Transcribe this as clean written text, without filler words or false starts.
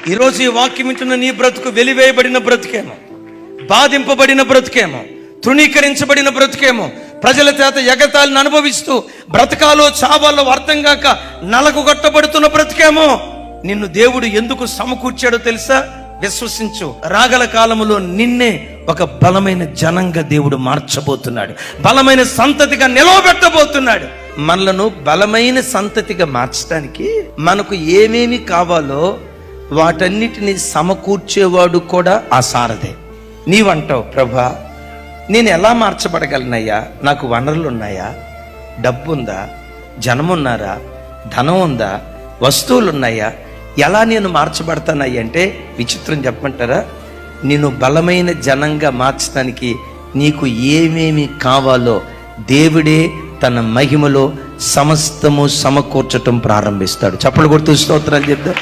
ఈరోజు ఈ వాక్యం వింటున్న నీ బ్రతుకు వెలివేయబడిన బ్రతుకేమో, బాధింపబడిన బ్రతుకేమో, తృణీకరించబడిన బ్రతుకేమో, ప్రజల చేత ఎగతాళిని అనుభవిస్తూ బ్రతకాలో చావాలో అర్థం కాక నలగొట్టబడుతున్న బ్రతుకేమో. నిన్ను దేవుడు ఎందుకు సమకూర్చాడో తెలుసా? విశ్వసించు. రాగల కాలములో నిన్నే ఒక బలమైన జనంగా దేవుడు మార్చబోతున్నాడు, బలమైన సంతతిగా నిలవబెట్టబోతున్నాడు. మనలను బలమైన సంతతిగా మార్చడానికి మనకు ఏమేమి కావాలో వాటన్నిటిని సమకూర్చేవాడు కూడా ఆ సారథే. నీవంటావు, ప్రభా నేను ఎలా మార్చబడగలనయ్యా? నాకు వనరులు ఉన్నాయా? డబ్బు ఉందా? జనం ఉన్నారా? ధనం ఉందా? వస్తువులు ఉన్నాయా? ఎలా నేను మార్చబడతానయ్యా అంటే, విచిత్రం చెప్పమంటారా? నేను బలమైన జనంగా మార్చడానికి నీకు ఏమేమి కావాలో దేవుడే తన మహిమలో సమస్తము సమకూర్చటం ప్రారంభిస్తాడు. చప్పలు కొడుతూ స్తోత్రాలు చెప్తా.